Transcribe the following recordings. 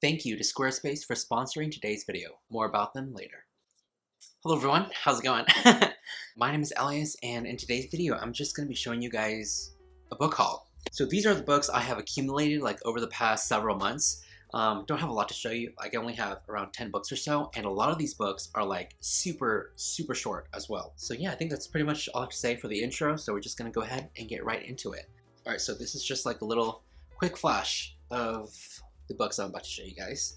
Thank you to Squarespace for sponsoring today's video. More about them later. Hello everyone, how's it going? My name is Ellias, and in today's video I'm just going to be showing you guys a book haul. So these are the books I have accumulated like over the past several months. Don't have a lot to show you. I only have around 10 books or so, and a lot of these books are like super short as well. So yeah, I think that's pretty much all I have to say for the intro, so we're just going to go ahead and get right into it. Alright, so this is just like a little quick flash of the books I'm about to show you guys.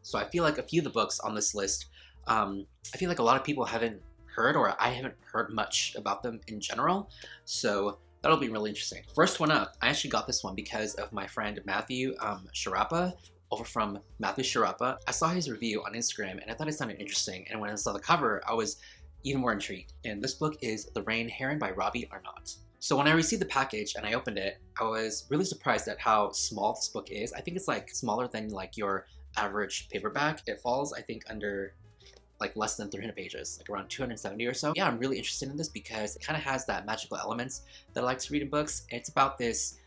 So I feel like a few of the books on this list, I feel like a lot of people haven't heard, or I haven't heard much about them in general, so that'll be really interesting. First one up, I actually got this one because of my friend Matthew Sharapa, over from Matthew Sharapa. I saw his review on Instagram and I thought it sounded interesting, and when I saw the cover I was even more intrigued. And this book is The Rain Heron by Robbie Arnot. So when I received the package and I opened it, I was really surprised at how small this book is. I think it's like smaller than like your average paperback. It falls, I think, under like less than 300 pages, like around 270 or so. Yeah, I'm really interested in this because it kind of has that magical elements that I like to read in books. It's about this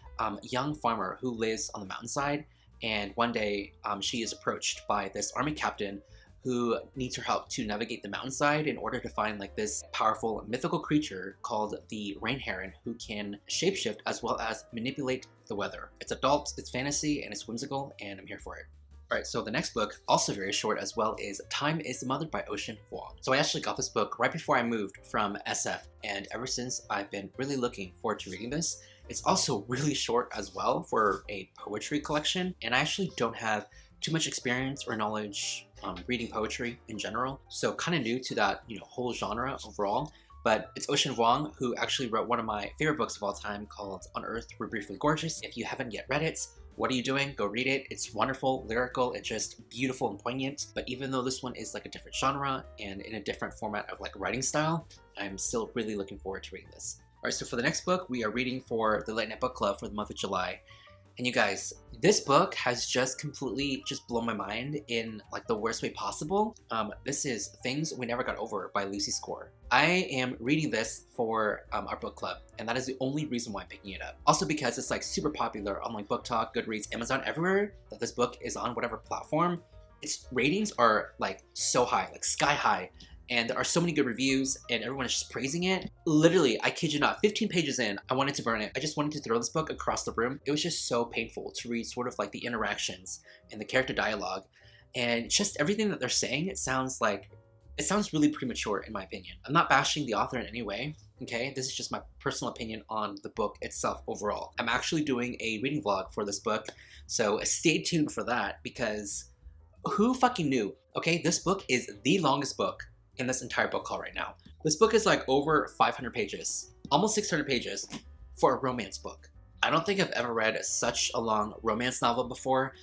young farmer who lives on the mountainside, and one day she is approached by this army captain who needs her help to navigate the mountainside in order to find like this powerful mythical creature called the rain heron, who can shapeshift as well as manipulate the weather. It's adult, it's fantasy, and it's whimsical, and I'm here for it. Alright, so the next book, also very short as well, is Time is the Mother by Ocean Vuong. So I actually got this book right before I moved from SF, and ever since I've been really looking forward to reading this. It's also really short as well for a poetry collection, and I actually don't have too much experience or knowledge reading poetry in general, so kind of new to that, whole genre overall. But it's Ocean Vuong who actually wrote one of my favorite books of all time called On Earth We're Briefly Gorgeous. If you haven't yet read it, what are you doing? Go read it. It's wonderful, lyrical, it's just beautiful and poignant. But even though this one is like a different genre and in a different format of like writing style, I'm still really looking forward to reading this. Alright, so for the next book, we are reading for the Late Night Book Club for the month of July. And you guys, this book has just completely blown my mind in like the worst way possible. This is Things We Never Got Over by Lucy Score. I am reading this for our book club, and that is the only reason why I'm picking it up. Also because it's like super popular on like Book Talk, Goodreads, Amazon, everywhere that this book is on whatever platform. Its ratings are like so high, like sky high. And there are so many good reviews, and everyone is just praising it. Literally, I kid you not, 15 pages in, I wanted to burn it. I just wanted to throw this book across the room. It was just so painful to read sort of like the interactions and the character dialogue. And just everything that they're saying, it sounds really premature in my opinion. I'm not bashing the author in any way, okay? This is just my personal opinion on the book itself overall. I'm actually doing a reading vlog for this book, so stay tuned for that, because who fucking knew, okay? This book is the longest book in this entire book haul right now. This book is like over 500 pages, almost 600 pages for a romance book. I don't think I've ever read such a long romance novel before,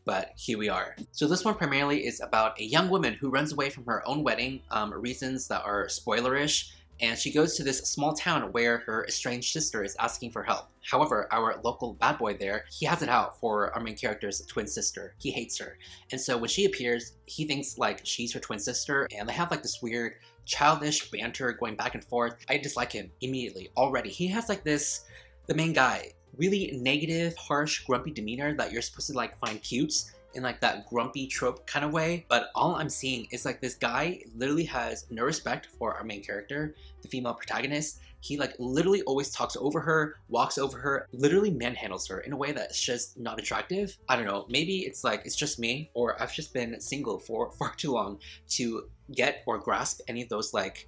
but here we are. So this one primarily is about a young woman who runs away from her own wedding, reasons that are spoilerish, and she goes to this small town where her estranged sister is asking for help. However, our local bad boy there, he has it out for our main character's twin sister. He hates her. And so when she appears, he thinks like she's her twin sister, and they have like this weird childish banter going back and forth. I dislike him immediately already. He has like this, the main guy, really negative, harsh, grumpy demeanor that you're supposed to like find cute in like that grumpy trope kind of way, but all I'm seeing is like this guy literally has no respect for our main character, the female protagonist. He like literally always talks over her, walks over her, literally manhandles her in a way that's just not attractive. I don't know, maybe it's like it's just me, or I've just been single for far too long to get or grasp any of those like,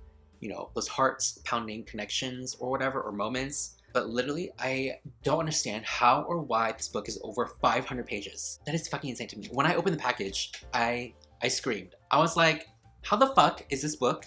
those hearts pounding connections or whatever, or moments. But literally, I don't understand how or why this book is over 500 pages. That is fucking insane to me. When I opened the package, I screamed. I was like, how the fuck is this book?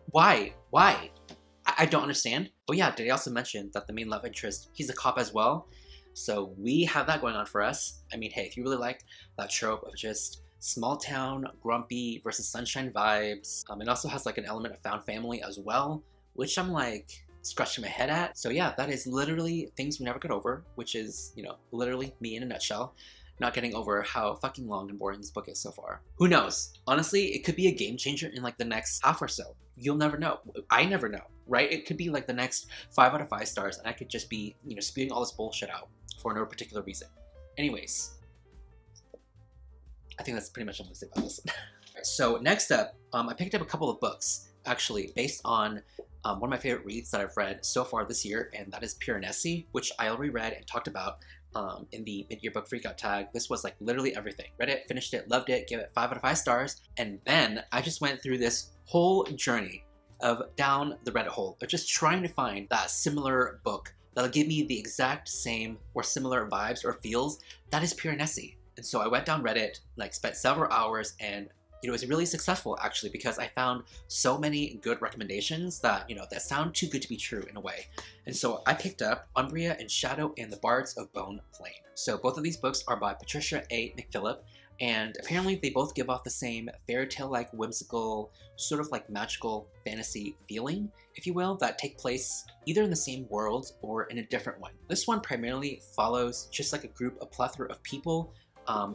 Why? I don't understand. But yeah, did I also mention that the main love interest, he's a cop as well? So we have that going on for us. I mean, hey, if you really like that trope of just small town, grumpy versus sunshine vibes, it also has like an element of found family as well, which I'm like scratching my head at. So yeah, that is literally Things We Never Got Over, which is, literally me in a nutshell. Not getting over how fucking long and boring this book is so far. Who knows? Honestly, it could be a game changer in like the next half or so. You'll never know. I never know, right? It could be like the next 5 out of 5 stars, and I could just be, spewing all this bullshit out for no particular reason. Anyways, I think that's pretty much all I'm going to say about this. So next up, I picked up a couple of books, actually, based on one of my favorite reads that I've read so far this year, and that is Pure Nessie, which I already read and talked about in the mid-year book freakout tag. This was like literally everything. Read it, finished it, loved it, gave it 5 out of 5 stars, and then I just went through this whole journey of down the Reddit hole of just trying to find that similar book that'll give me the exact same or similar vibes or feels that is Pure Nessie. And so I went down Reddit, like spent several hours, and it was really successful actually, because I found so many good recommendations that, that sound too good to be true in a way. And so I picked up Ombria and Shadow and the Bards of Bone Plain. So both of these books are by Patricia A. mcphilip, and apparently they both give off the same fairy tale-like, whimsical, sort of like magical fantasy feeling, if you will, that take place either in the same world or in a different one. This one primarily follows just like a plethora of people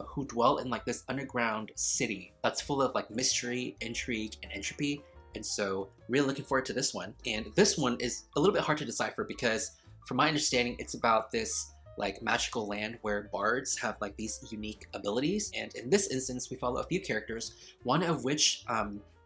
who dwell in like this underground city that's full of like mystery, intrigue, and entropy. And so really looking forward to this one. And this one is a little bit hard to decipher because from my understanding, it's about this like magical land where bards have like these unique abilities. And in this instance, we follow a few characters, one of which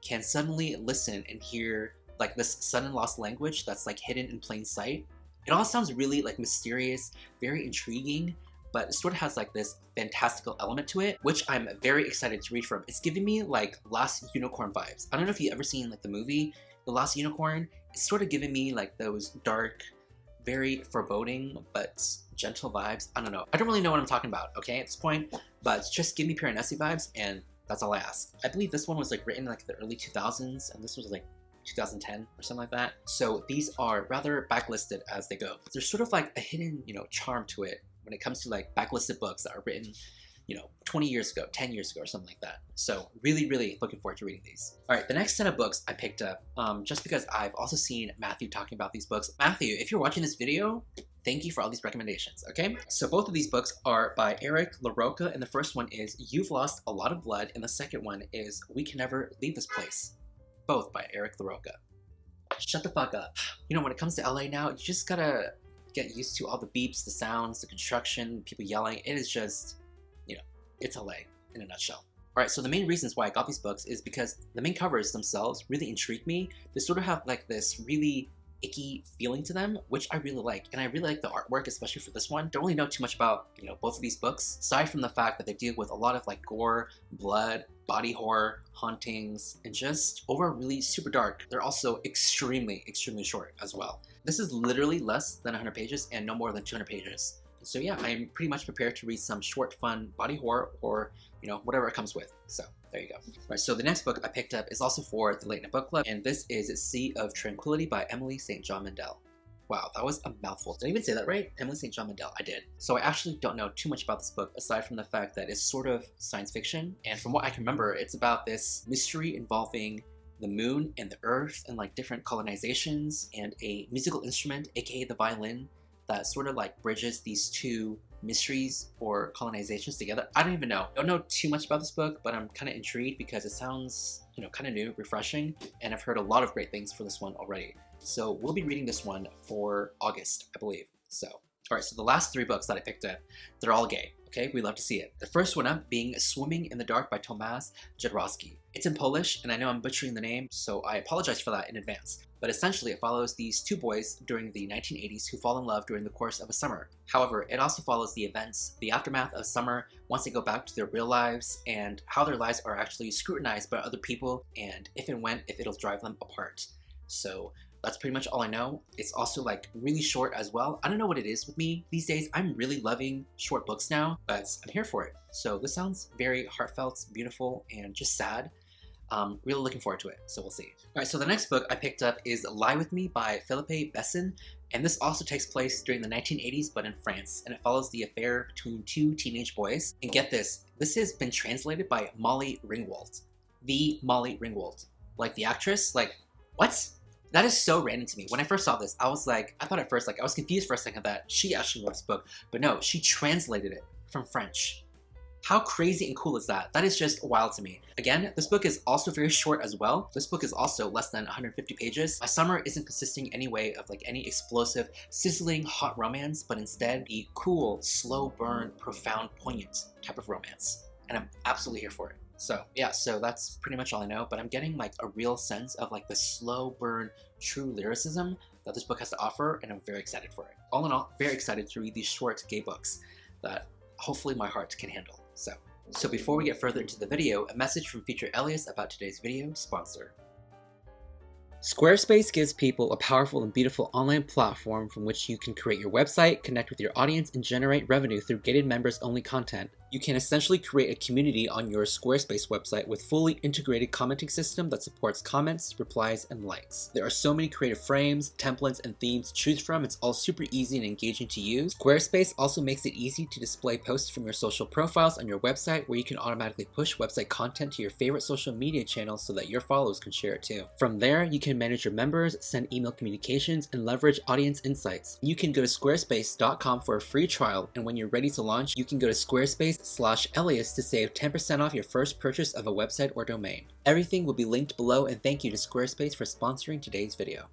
can suddenly listen and hear like this sudden lost language that's like hidden in plain sight. It all sounds really like mysterious, very intriguing, but it sort of has like this fantastical element to it, which I'm very excited to read from. It's giving me like Last Unicorn vibes. I don't know if you've ever seen like the movie, The Last Unicorn. It's sort of giving me like those dark, very foreboding, but gentle vibes. I don't know. I don't really know what I'm talking about, okay, at this point, but it's just give me Pure Nessie vibes, and that's all I ask. I believe this one was like written in like the early 2000s, and this was like 2010 or something like that. So these are rather backlisted as they go. There's sort of like a hidden, charm to it when it comes to like backlisted books that are written, 20 years ago, 10 years ago, or something like that. So really, really looking forward to reading these. All right, the next set of books I picked up, just because I've also seen Matthew talking about these books. Matthew, if you're watching this video, thank you for all these recommendations, okay? So both of these books are by Eric LaRocca, and the first one is You've Lost a Lot of Blood, and the second one is We Can Never Leave This Place. Both by Eric LaRocca. Shut the fuck up. When it comes to LA now, you just gotta get used to all the beeps, the sounds, the construction, people yelling. It is just, it's LA in a nutshell. All right, so the main reasons why I got these books is because the main covers themselves really intrigue me. They sort of have like this really icky feeling to them, which I really like. And I really like the artwork, especially for this one. Don't really know too much about, both of these books, aside from the fact that they deal with a lot of like gore, blood, body horror, hauntings, and just overall really super dark. They're also extremely, extremely short as well. This is literally less than 100 pages and no more than 200 pages. So yeah, I'm pretty much prepared to read some short, fun body horror or, whatever it comes with. So there you go. All right, so the next book I picked up is also for the Late Night Book Club, and this is Sea of Tranquility by Emily St. John Mandel. Wow, that was a mouthful. Did I even say that right? Emily St. John Mandel, I did. So I actually don't know too much about this book, aside from the fact that it's sort of science fiction. And from what I can remember, it's about this mystery involving the moon and the earth and like different colonizations and a musical instrument, aka the violin, that sort of like bridges these two mysteries or colonizations together. I don't even know. I don't know too much about this book, but I'm kind of intrigued because it sounds, kind of new, refreshing, and I've heard a lot of great things for this one already. So we'll be reading this one for August, I believe. So, all right, so the last 3 books that I picked up, they're all gay. Okay, we love to see it. The first one up being Swimming in the Dark by Tomasz Jedrowski. It's in Polish, and I know I'm butchering the name, so I apologize for that in advance. But essentially, it follows these 2 boys during the 1980s who fall in love during the course of a summer. However, it also follows the events, the aftermath of summer, once they go back to their real lives, and how their lives are actually scrutinized by other people, and if it'll drive them apart. So that's pretty much all I know. It's also like really short as well. I don't know what it is with me these days. I'm really loving short books now, but I'm here for it. So this sounds very heartfelt, beautiful, and just sad. Really looking forward to it, so we'll see. All right, so the next book I picked up is Lie With Me by Philippe Besson, and this also takes place during the 1980s, but in France, and it follows the affair between 2 teenage boys. And get this has been translated by Molly Ringwald. The Molly Ringwald. Like the actress, like, what? That is so random to me. When I first saw this, I thought at first, I was confused for a second that she actually wrote this book, but no, she translated it from French. How crazy and cool is that? That is just wild to me. Again, this book is also very short as well. This book is also less than 150 pages. My summer isn't consisting any way of like any explosive, sizzling, hot romance, but instead the cool, slow burn, profound, poignant type of romance. and I'm absolutely here for it. So yeah, so that's pretty much all I know, but I'm getting like a real sense of like the slow burn, true lyricism that this book has to offer, and I'm very excited for it. All in all, very excited to read these short gay books that hopefully my heart can handle. So before we get further into the video, a message from feature Ellias about today's video sponsor. Squarespace gives people a powerful and beautiful online platform from which you can create your website, connect with your audience, and generate revenue through gated members-only content. You can essentially create a community on your Squarespace website with fully integrated commenting system that supports comments, replies, and likes. There are so many creative frames, templates, and themes to choose from. It's all super easy and engaging to use. Squarespace also makes it easy to display posts from your social profiles on your website, where you can automatically push website content to your favorite social media channels so that your followers can share it too. From there, you can manage your members, send email communications, and leverage audience insights. You can go to squarespace.com for a free trial, and when you're ready to launch, you can go to Squarespace/Ellias to save 10% off your first purchase of a website or domain. Everything will be linked below, and thank you to Squarespace for sponsoring today's video.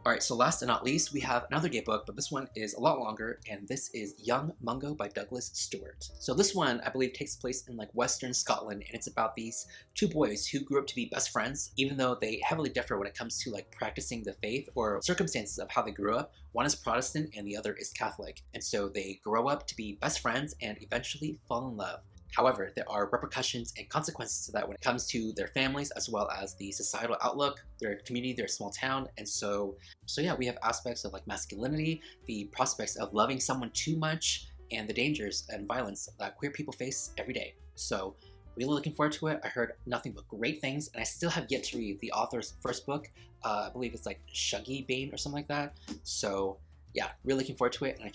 Alright, so last and not least, we have another gay book, but this one is a lot longer, and this is Young Mungo by Douglas Stuart. So this one, I believe, takes place in like Western Scotland, and it's about these two boys who grew up to be best friends, even though they heavily differ when it comes to like practicing the faith or circumstances of how they grew up. One is Protestant and the other is Catholic, and so they grow up to be best friends and eventually fall in love. However, there are repercussions and consequences to that when it comes to their families, as well as the societal outlook, their community, their small town. And so yeah, we have aspects of like masculinity, the prospects of loving someone too much, and the dangers and violence that queer people face every day. So really looking forward to it. I heard nothing but great things, and I still have yet to read the author's first book. I believe it's like Shuggy Bane or something like that. So yeah, really looking forward to it, and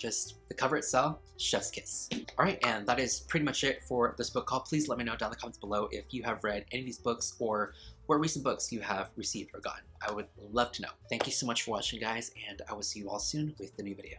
the cover itself, chef's kiss. All right, and that is pretty much it for this book haul. Please let me know down in the comments below if you have read any of these books or what recent books you have received or gotten. I would love to know. Thank you so much for watching, guys, and I will see you all soon with the new video.